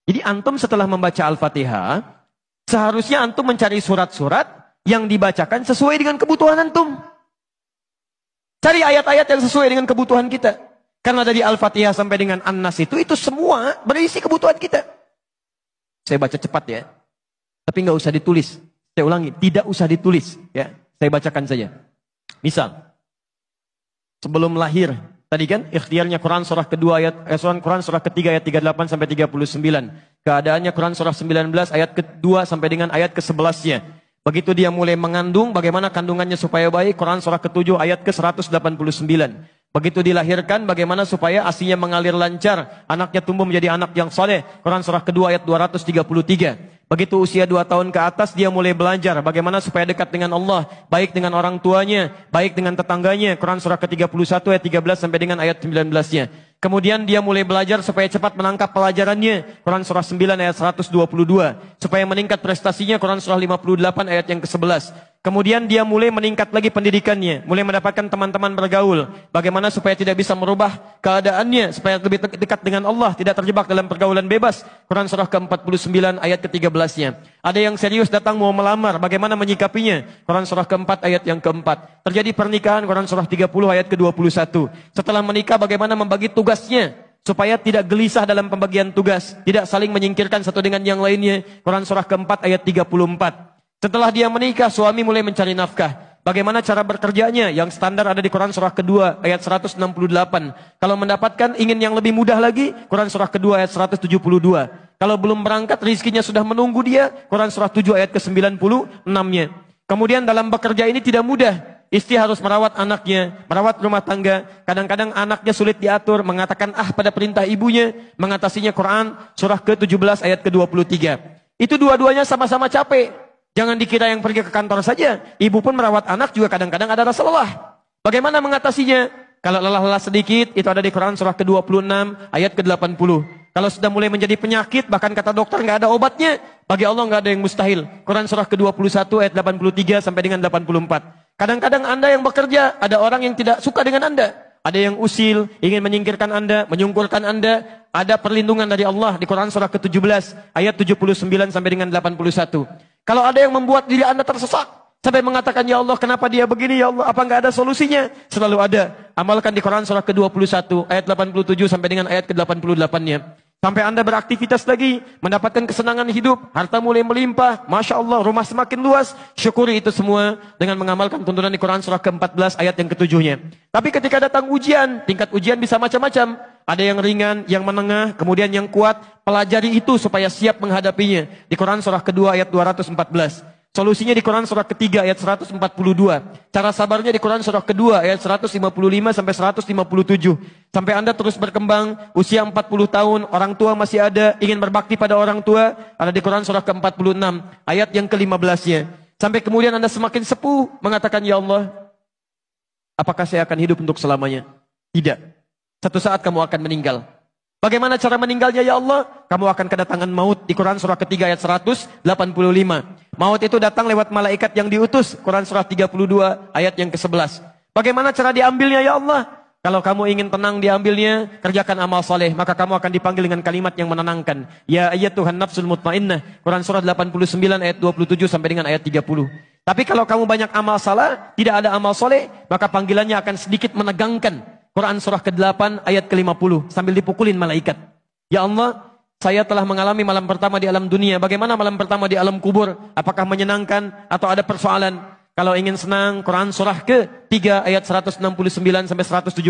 Jadi antum setelah membaca Al-Fatihah, seharusnya antum mencari surat-surat yang dibacakan sesuai dengan kebutuhan antum. Cari ayat-ayat yang sesuai dengan kebutuhan kita. Karena dari Al-Fatihah sampai dengan An-Nas itu semua berisi kebutuhan kita. Saya baca cepat ya. Tapi nggak usah ditulis. Saya ulangi, tidak usah ditulis. Ya, saya bacakan saja. Misal, sebelum lahir, tadi kan ikhtiarnya Quran surah kedua Quran surah ketiga ayat 38 sampai 39. Keadaannya Quran surah 19 ayat kedua sampai dengan ayat ke-11-nya. Begitu dia mulai mengandung, bagaimana kandungannya supaya baik, Quran surah ke-7 ayat ke-189. Begitu dilahirkan, bagaimana supaya ASInya mengalir lancar, anaknya tumbuh menjadi anak yang saleh, Quran surah kedua ayat 233. Begitu usia 2 tahun ke atas, dia mulai belajar bagaimana supaya dekat dengan Allah, baik dengan orang tuanya, baik dengan tetangganya, Quran surah ke-31 ayat 13 sampai dengan ayat 19-nya. Kemudian dia mulai belajar supaya cepat menangkap pelajarannya, Quran surah 9 ayat 122. Supaya meningkat prestasinya, Quran surah 58 ayat yang ke-11. Kemudian dia mulai meningkat lagi pendidikannya, mulai mendapatkan teman-teman bergaul. Bagaimana supaya tidak bisa merubah keadaannya, supaya lebih dekat dengan Allah, tidak terjebak dalam pergaulan bebas. Quran surah ke-49 ayat ke-13-nya. Ada yang serius datang mau melamar, bagaimana menyikapinya? Quran surah ke-4 ayat yang ke-4. Terjadi pernikahan, Quran surah 30 ayat ke-21. Setelah menikah, bagaimana membagi tugasnya supaya tidak gelisah dalam pembagian tugas, tidak saling menyingkirkan satu dengan yang lainnya. Quran surah ke-4 ayat 34. Setelah dia menikah, suami mulai mencari nafkah. Bagaimana cara bekerjanya? Yang standar ada di Quran surah kedua ayat 168. Kalau mendapatkan ingin yang lebih mudah lagi, Quran surah kedua ayat 172. Kalau belum berangkat, rizkinya sudah menunggu dia, Quran surah 7 ayat ke-96-nya. Kemudian dalam bekerja ini tidak mudah. Istri harus merawat anaknya, merawat rumah tangga. Kadang-kadang anaknya sulit diatur, mengatakan pada perintah ibunya, mengatasinya Quran surah ke-17 ayat ke-23. Itu dua-duanya sama-sama capek. Jangan dikira yang pergi ke kantor saja. Ibu pun merawat anak juga kadang-kadang ada rasa lelah. Bagaimana mengatasinya? Kalau lelah-lelah sedikit, itu ada di Quran surah ke-26 ayat ke-80. Kalau sudah mulai menjadi penyakit, bahkan kata dokter nggak ada obatnya, bagi Allah nggak ada yang mustahil. Quran surah ke-21 ayat 83 sampai dengan 84. Kadang-kadang Anda yang bekerja, ada orang yang tidak suka dengan Anda. Ada yang usil, ingin menyingkirkan Anda, menyungkurkan Anda. Ada perlindungan dari Allah di Quran surah ke-17 ayat 79 sampai dengan 81. Kalau ada yang membuat diri Anda tersesat, sampai mengatakan, ya Allah kenapa dia begini, ya Allah apa nggak ada solusinya? Selalu ada. Amalkan di Quran surah ke-21 ayat 87 sampai dengan ayat ke-88-nya. Sampai Anda beraktivitas lagi, mendapatkan kesenangan hidup, harta mulai melimpah, Masya Allah, rumah semakin luas, syukuri itu semua dengan mengamalkan tuntunan di Quran surah ke-14 ayat yang ke-7-nya. Tapi ketika datang ujian, tingkat ujian bisa macam-macam. Ada yang ringan, yang menengah, kemudian yang kuat. Pelajari itu supaya siap menghadapinya. Di Quran surah kedua ayat 214. Solusinya di Quran surah ketiga ayat 142. Cara sabarnya di Quran surah kedua ayat 155 sampai 157. Sampai Anda terus berkembang, usia 40 tahun, orang tua masih ada, ingin berbakti pada orang tua, ada di Quran surah ke-46 ayat yang ke-15-nya. Sampai kemudian Anda semakin sepuh, mengatakan, ya Allah, apakah saya akan hidup untuk selamanya? Tidak. Satu saat kamu akan meninggal. Bagaimana cara meninggalnya ya Allah? Kamu akan kedatangan maut di Quran surah ketiga ayat 185. Maut itu datang lewat malaikat yang diutus. Quran surah 32 ayat yang ke-11. Bagaimana cara diambilnya ya Allah? Kalau kamu ingin tenang diambilnya, kerjakan amal soleh. Maka kamu akan dipanggil dengan kalimat yang menenangkan. Ya ayyatuhan nafsul mutmainnah. Quran surah 89 ayat 27 sampai dengan ayat 30. Tapi kalau kamu banyak amal salah, tidak ada amal soleh, maka panggilannya akan sedikit menegangkan. Quran surah ke-8 ayat ke-50 sambil dipukulin malaikat. Ya Allah, saya telah mengalami malam pertama di alam dunia. Bagaimana malam pertama di alam kubur? Apakah menyenangkan atau ada persoalan? Kalau ingin senang, Quran surah ke-3 ayat 169 sampai 172.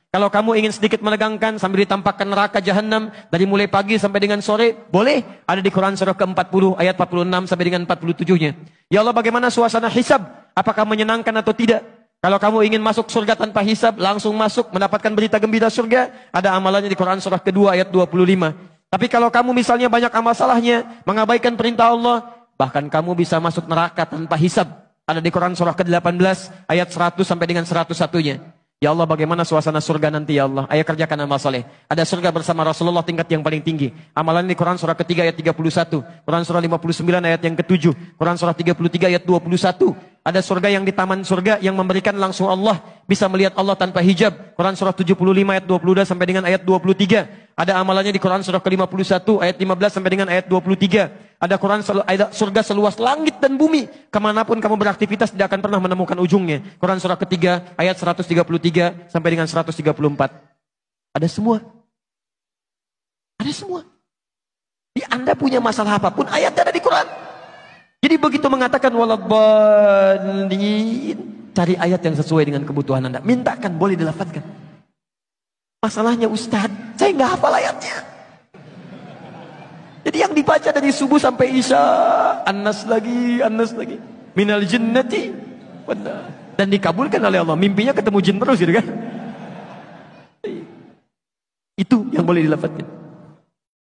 Kalau kamu ingin sedikit menegangkan sambil ditampakkan neraka jahanam dari mulai pagi sampai dengan sore, boleh. Ada di Quran surah ke-40 ayat 46 sampai dengan 47-nya. Ya Allah, bagaimana suasana hisab? Apakah menyenangkan atau tidak? Kalau kamu ingin masuk surga tanpa hisab, langsung masuk, mendapatkan berita gembira surga, ada amalannya di Quran surah kedua ayat 25. Tapi kalau kamu misalnya banyak amal salahnya, mengabaikan perintah Allah, bahkan kamu bisa masuk neraka tanpa hisab. Ada di Quran surah ke-18 ayat 100 sampai dengan 101-nya. Ya Allah, bagaimana suasana surga nanti ya Allah? Ayo kerjakan amal soleh. Ada surga bersama Rasulullah tingkat yang paling tinggi. Amalan di Quran surah ketiga ayat 31. Quran surah 59 ayat yang ke-7. Quran surah 33 ayat 21. Ada surga yang di taman surga yang memberikan langsung Allah. Bisa melihat Allah tanpa hijab. Quran surah 75 ayat 22 sampai dengan ayat 23. Ada amalannya di Quran surah ke-51 ayat 15 sampai dengan ayat 23. Ada ada surga seluas langit dan bumi. Kemanapun kamu beraktivitas tidak akan pernah menemukan ujungnya. Quran surah ketiga ayat 133 sampai dengan 134. Ada semua. Ada semua. Di Anda punya masalah apapun, ayatnya ada di Quran. Jadi begitu mengatakan waladdallin, cari ayat yang sesuai dengan kebutuhan Anda. Mintakan, boleh dilafadzkan. Masalahnya Ustaz, saya nggak hafal ayatnya. Jadi yang dibaca dari subuh sampai isya, An-Nas lagi, minal jinnati, dan dikabulkan oleh Allah. Mimpinya ketemu jin terus gitu kan. Itu yang boleh dilafadzkan.